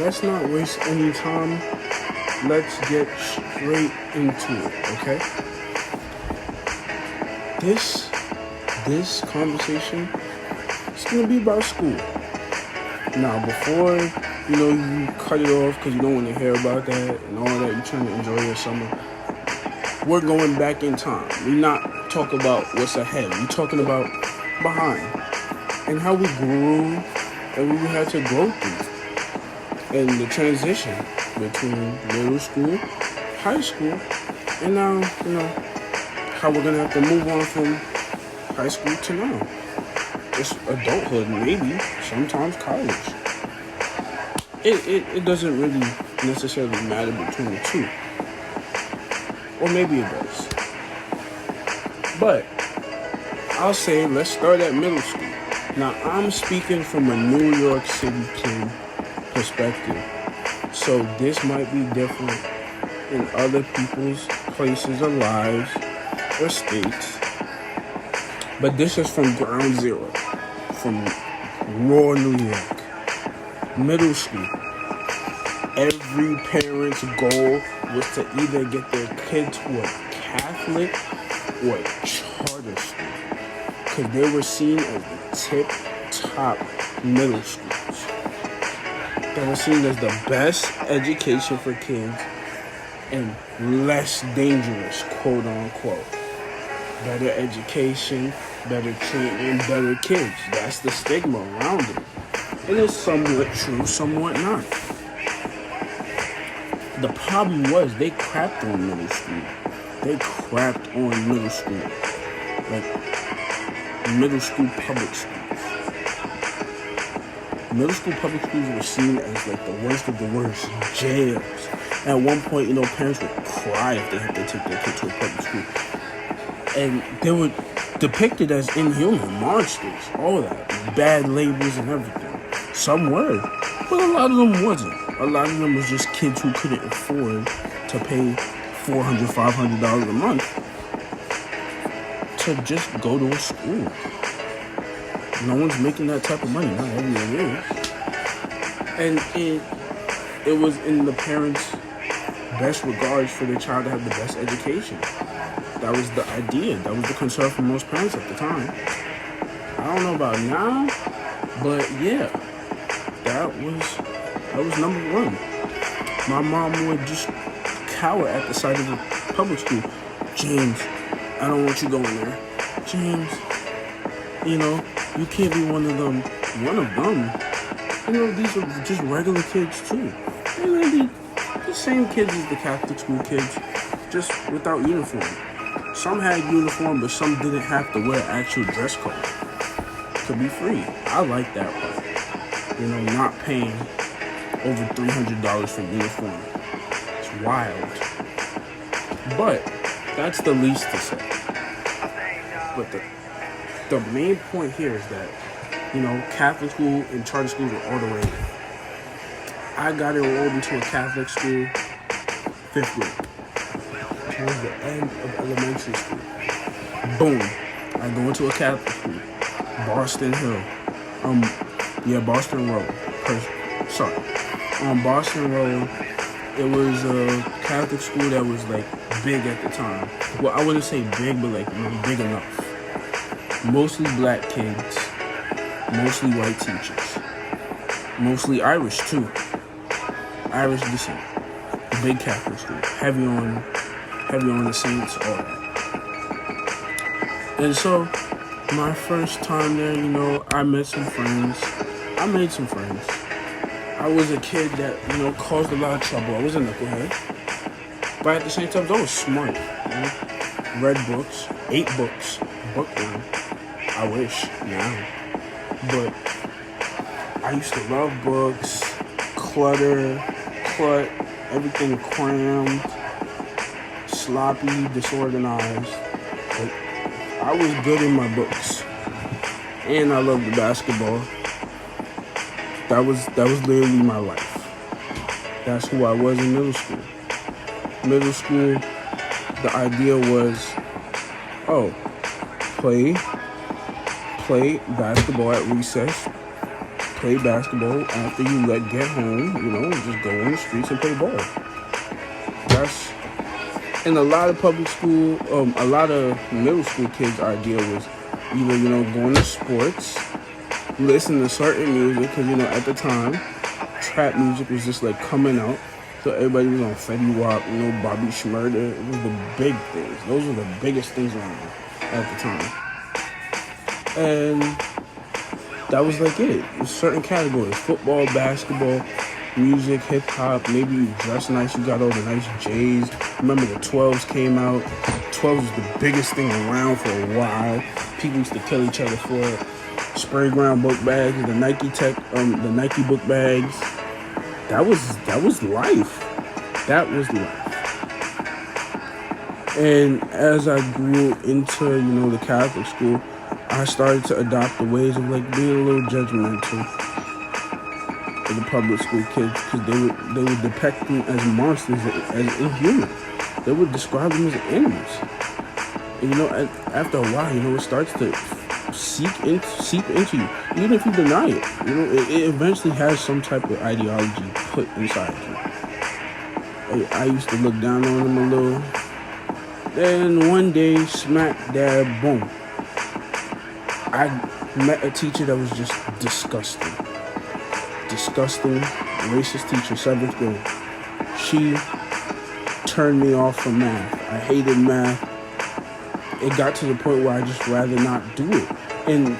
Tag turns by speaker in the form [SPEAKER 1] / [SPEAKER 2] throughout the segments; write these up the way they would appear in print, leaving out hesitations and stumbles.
[SPEAKER 1] let's not waste any time. Let's get straight into it, okay? This conversation is gonna be about school. Now, before you cut it off because you don't want to hear about that and all that, you're trying to enjoy your summer. We're going back in time. We're not talking about what's ahead. We're talking about behind and how we grew and we had to grow through, and the transition between middle school, high school, and now how we're gonna have to move on from high school to now. Just adulthood, maybe, sometimes college. It doesn't really necessarily matter between the two. Or maybe it does. But I'll say let's start at middle school. Now, I'm speaking from a New York City kid perspective. So this might be different in other people's places or lives or states. But this is from ground zero, from raw New York. Middle school. Every parent's goal was to either get their kid to a Catholic or a charter school, because they were seen as the tip-top middle schools. They were seen as the best education for kids and less dangerous, quote unquote. Better education, better treatment, better kids. That's the stigma around it. It is somewhat true, somewhat not. The problem was they crapped on middle school. They crapped on middle school. Like middle school public schools. Middle school public schools were seen as like the worst of the worst. Jails. At one point, parents would cry if they had to take their kid to a public school. And they were depicted as inhuman monsters. All that. Bad labels and everything. Some were, but a lot of them wasn't. A lot of them was just kids who couldn't afford to pay $400, $500 a month to just go to a school. No one's making that type of money. Not everyone is. And it was in the parents' best regards for their child to have the best education. That was the idea. That was the concern for most parents at the time. I don't know about now, but yeah. That was number one. My mom would just cower at the sight of the public school. James, I don't want you going there. James, you can't be one of them. These are just regular kids too. They're gonna be the same kids as the Catholic school kids, just without uniform. Some had uniform, but some didn't have to wear actual dress code to be free. I like that part. Not paying over $300 for uniform. It's wild. But that's the least to say. But the main point here is that, Catholic school and charter schools are all the way. I got enrolled into a Catholic school 5th grade. Towards the end of elementary school. Boom. I go into a Catholic school. Boston Hill. Boston Road. Boston Road. It was a Catholic school that was like big at the time. Well, I wouldn't say big, but like big enough. Mostly black kids, mostly white teachers, mostly Irish too. Irish descent. Big Catholic school. Heavy on the saints, all that. And so my first time there, I met some friends. I made some friends. I was a kid that, caused a lot of trouble. I was a knucklehead. But at the same time, I was smart. Read books. 8 books. Book one. I wish now. But I used to love books. Clutter. Everything crammed. Sloppy. Disorganized. But I was good in my books. And I loved the basketball. That was literally my life. That's who I was in middle school. Middle school, the idea was, play basketball at recess, play basketball after you get home, just go on the streets and play ball. That's in a lot of public school, a lot of middle school kids' idea was either, going to sports, listen to certain music, because, at the time, trap music was just like coming out. So everybody was on Fetty Wap, Bobby Shmurda. It was the big things. Those were the biggest things around at the time. And that was like it. It was certain categories: football, basketball, music, hip hop. Maybe you dress nice. You got all the nice J's. Remember the 12s came out. 12s was the biggest thing around for a while. People used to kill each other for it. Spray ground book bags, the Nike book bags. That was life. That was life. And as I grew into, the Catholic school, I started to adopt the ways of being a little judgmental of the public school kids, because they would depict them as monsters, as inhuman. They would describe them as animals. And after a while, it starts to seep into you, even if you deny it. It eventually has some type of ideology put inside you. I used to look down on them a little. Then one day, smack dab, boom, I met a teacher that was just disgusting, racist teacher, 7th grade. She turned me off from math. I hated math. It got to the point where I just rather not do it. And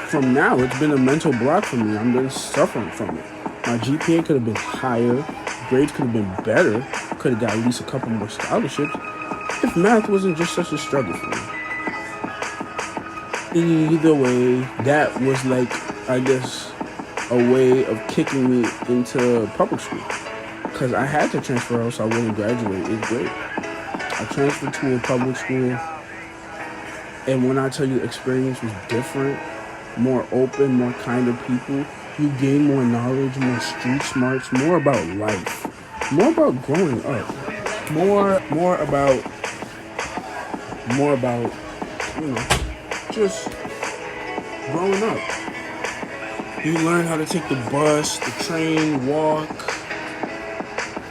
[SPEAKER 1] from now, it's been a mental block for me. I've been suffering from it. My GPA could have been higher. Grades could have been better. Could have got at least a couple more scholarships if math wasn't just such a struggle for me. Either way, that was I guess, a way of kicking me into public school. Because I had to transfer else I wouldn't graduate 8th grade. I transferred to a public school. And when I tell you the experience was different, more open, more kind of people, you gain more knowledge, more street smarts, more about life, more about growing up, more about, just growing up. You learn how to take the bus, the train, walk.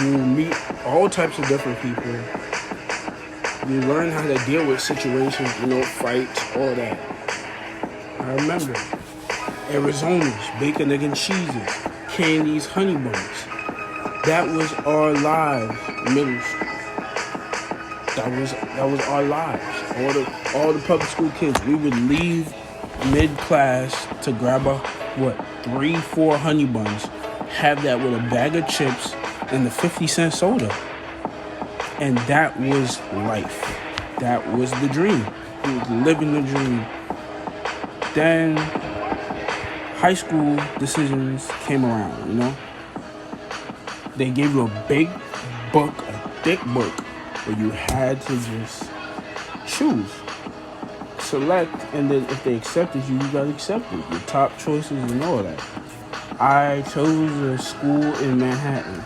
[SPEAKER 1] You meet all types of different people. You learn how to deal with situations, fights, all that. I remember Arizona's, bacon, egg, and cheeses, candies, honey buns. That was our lives, middle school. That was our lives. All the public school kids, we would leave mid-class to grab 3-4 honey buns, have that with a bag of chips and the 50-cent soda. And that was life. That was the dream. We was living the dream. Then high school decisions came around, They gave you a big book, a thick book, where you had to just choose, select, and then if they accepted you, you got accepted. Your top choices and all that. I chose a school in Manhattan.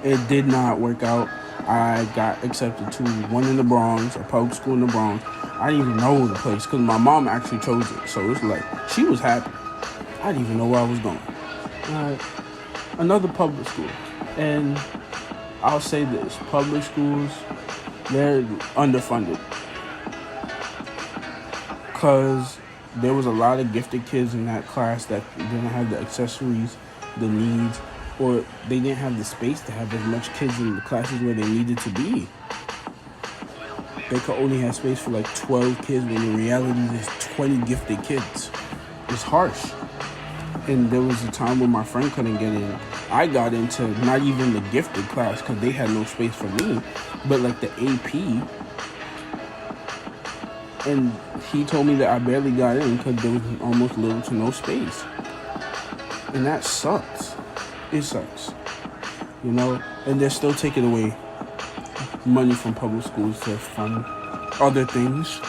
[SPEAKER 1] It did not work out. I got accepted to one in the Bronx, a public school in the Bronx. I didn't even know the place because my mom actually chose it. So it's she was happy. I didn't even know where I was going. Another public school. And I'll say this, public schools, they're underfunded. Because there was a lot of gifted kids in that class that didn't have the accessories, the needs, or they didn't have the space to have as much kids in the classes where they needed to be. They could only have space for 12 kids when in reality there's 20 gifted kids. It's harsh. And there was a time when my friend couldn't get in. I got into not even the gifted class because they had no space for me, but the AP. And he told me that I barely got in because there was almost little to no space. And that sucks. It sucks. And they're still taking away money from public schools to fund other things.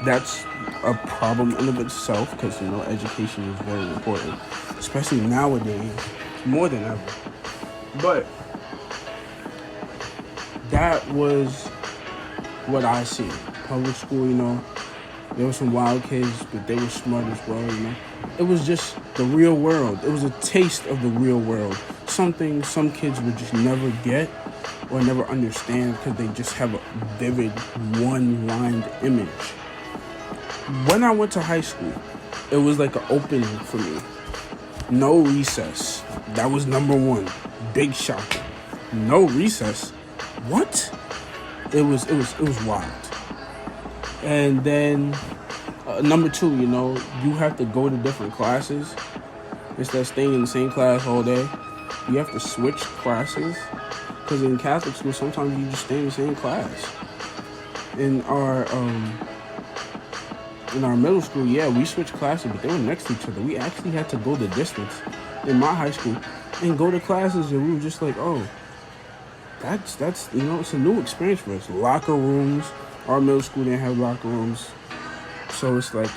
[SPEAKER 1] That's a problem in of itself because, education is very important, especially nowadays, more than ever. But that was what I see. Public school, there were some wild kids, but they were smart as well, it was just the real world. It was a taste of the real world. Something some kids would just never get or never understand because they just have a vivid one-lined image. When I went to high school, it was like an opening for me. No recess. That was number one. Big shocker. No recess. What? It was wild. And then number two, you have to go to different classes instead of staying in the same class all day. You have to switch classes because in Catholic school sometimes you just stay in the same class. In our middle school, yeah, we switched classes, but they were next to each other. We actually had to go the distance in my high school and go to classes, and we were just like, oh, that's it's a new experience for us. Locker rooms. Our middle school didn't have locker rooms, so it's like,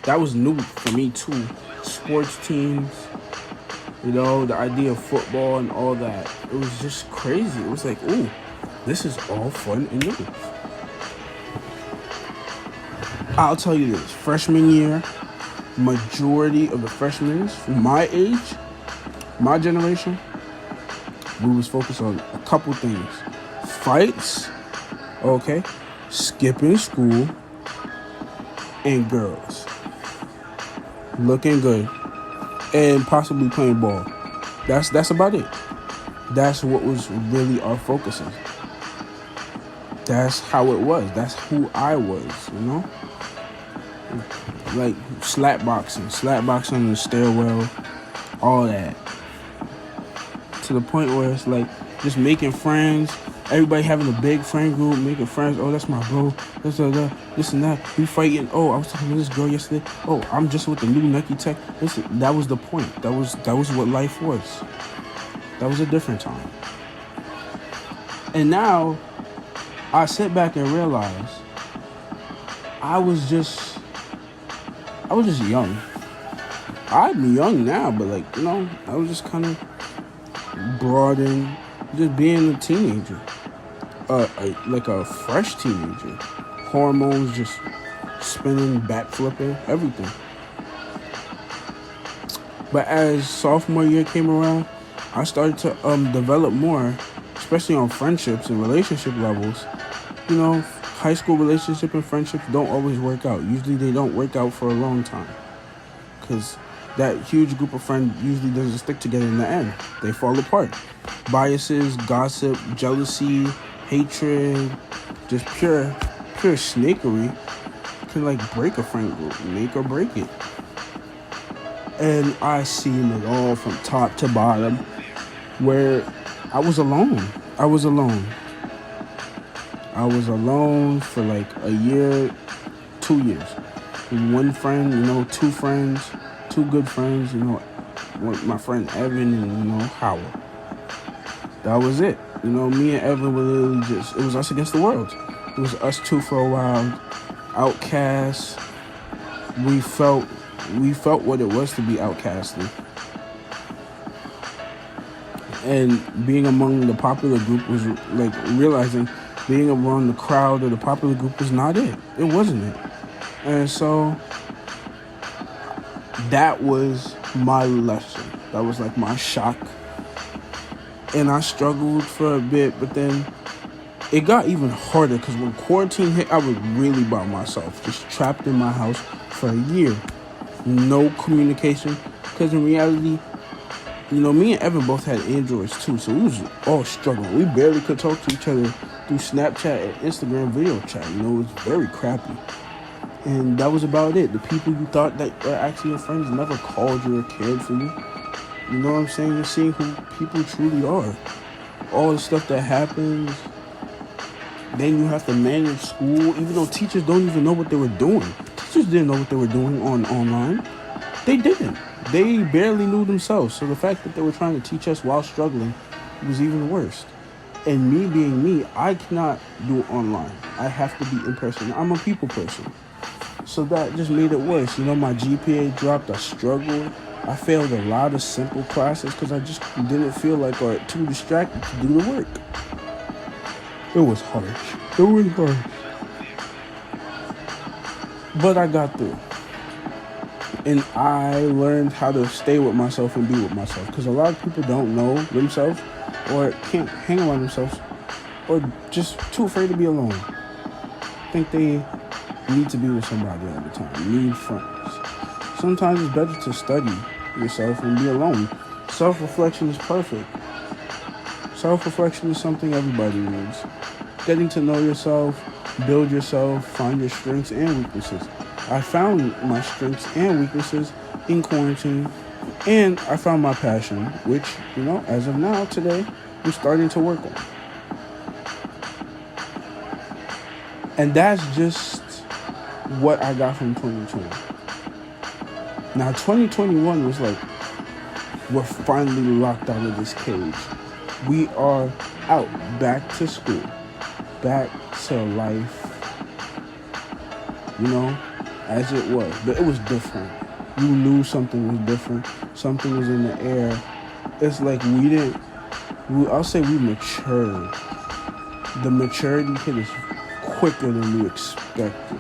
[SPEAKER 1] that was new for me too. Sports teams, the idea of football and all that. It was just crazy. It was like, ooh, this is all fun and new. I'll tell you this, freshman year, majority of the freshmen from my age, my generation, we was focused on a couple things. Fights, okay, skipping school, and girls. Looking good. And possibly playing ball. That's about it. That's what was really our focus. That's how it was. That's who I was, Like slapboxing in the stairwell, all that. To the point where it's like just making friends, everybody having a big friend group, making friends. Oh, that's my bro. This and that. We fighting. Oh, I was talking to this girl yesterday. Oh, I'm just with the new Nike Tech. Listen, that was the point. That was what life was. That was a different time. And now, I sit back and realize I was just young. I'm young now, but I was just kind of broadened, just being a teenager, like a fresh teenager. Hormones just spinning, backflipping, everything. But as sophomore year came around, I started to develop more, especially on friendships and relationship levels. High school relationship and friendships don't always work out. Usually they don't work out for a long time because that huge group of friends usually doesn't stick together in the end. They fall apart. Biases, gossip, jealousy, hatred, just pure snakery can break a friend group, make or break it. And I seen it all from top to bottom where I was alone. I was alone for a year, 2 years. One friend, two friends, two good friends, my friend Evan and, Howard. That was it. Me and Evan were literally it was us against the world. It was us two for a while, outcasts. We felt what it was to be outcasted. And being among the popular group was realizing being around the crowd or the popular group was not it. It wasn't it. And so that was my lesson. That was my shock. And I struggled for a bit, but then it got even harder because when quarantine hit, I was really by myself, just trapped in my house for a year. No communication, because in reality, me and Evan both had Androids too, so we was all struggling. We barely could talk to each other through Snapchat and Instagram video chat. It was very crappy. And that was about it. The people you thought that were actually your friends never called you or cared for you. You know what I'm saying? You're seeing who people truly are. All the stuff that happens. Then you have to manage school, even though teachers don't even know what they were doing. Teachers didn't know what they were doing online. They didn't. They barely knew themselves. So the fact that they were trying to teach us while struggling was even worse. And me being me, I cannot do it online. I have to be in person. I'm a people person. So that just made it worse. My GPA dropped. I struggled. I failed a lot of simple classes because I just didn't feel like or too distracted to do the work. It was harsh. It was harsh. But I got through. And I learned how to stay with myself and be with myself. Because a lot of people don't know themselves or can't hang around themselves or just too afraid to be alone. Think they need to be with somebody all the time, need friends. Sometimes it's better to study yourself and be alone. Self-reflection is perfect. Self-reflection is something everybody needs. Getting to know yourself, build yourself, find your strengths and weaknesses. I found my strengths and weaknesses in quarantine, and I found my passion, which, as of now, today, I'm starting to work on. And that's just what I got from 2020. Now, 2021 was like, we're finally locked out of this cage. We are out, back to school, back to life, as it was. But it was different. You knew something was different. Something was in the air. It's like I'll say we matured. The maturity hit us quicker than we expected.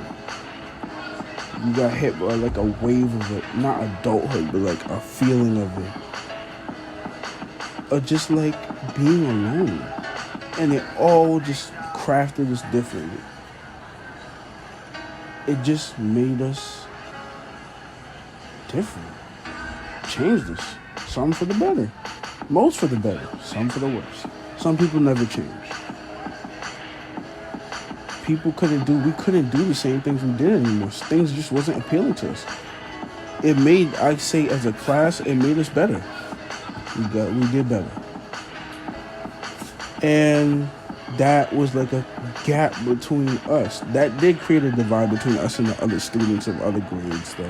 [SPEAKER 1] You got hit by like a wave of it, not adulthood, but like a feeling of it. Or just like being alone. And it all just crafted us differently. It just made us different. Changed us. Some for the better. Most for the better. Some for the worse. Some people never change. We couldn't do the same things we did anymore. Things just wasn't appealing to us. I'd say as a class, it made us better. We did better. And that was like a gap between us. That did create a divide between us and the other students of other grades, though.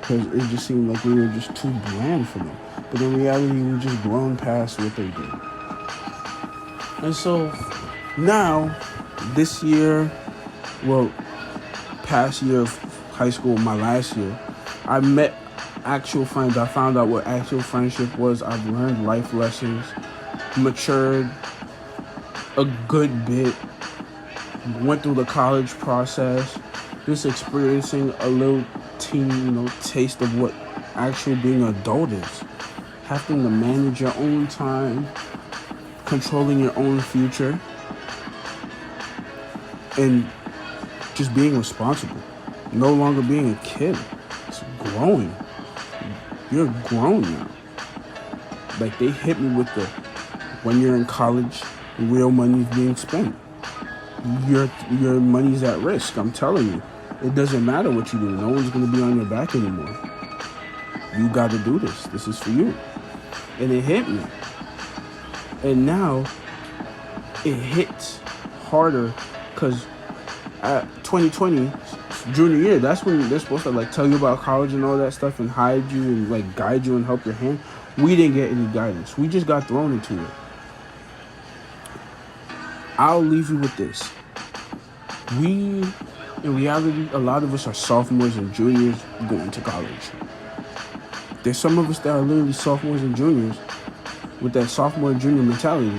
[SPEAKER 1] Because it just seemed like we were just too bland for them. But in reality, we just grown past what they did. And so now, this year, past year of high school, my last year, I met actual friends. I found out what actual friendship was. I've learned life lessons, matured a good bit, went through the college process, just experiencing a little teeny, taste of what actually being an adult is. Having to manage your own time, controlling your own future, and just being responsible. No longer being a kid. It's growing. You're grown now. Like, they hit me with when you're in college, real money's being spent. Your money's at risk, I'm telling you. It doesn't matter what you do. No one's going to be on your back anymore. You got to do this. This is for you. And it hit me. And now, it hits harder because at 2020, junior year, that's when they're supposed to tell you about college and all that stuff and hide you and guide you and help your hand. We didn't get any guidance. We just got thrown into it. I'll leave you with this. In reality, a lot of us are sophomores and juniors going to college. There's some of us that are literally sophomores and juniors with that sophomore and junior mentality.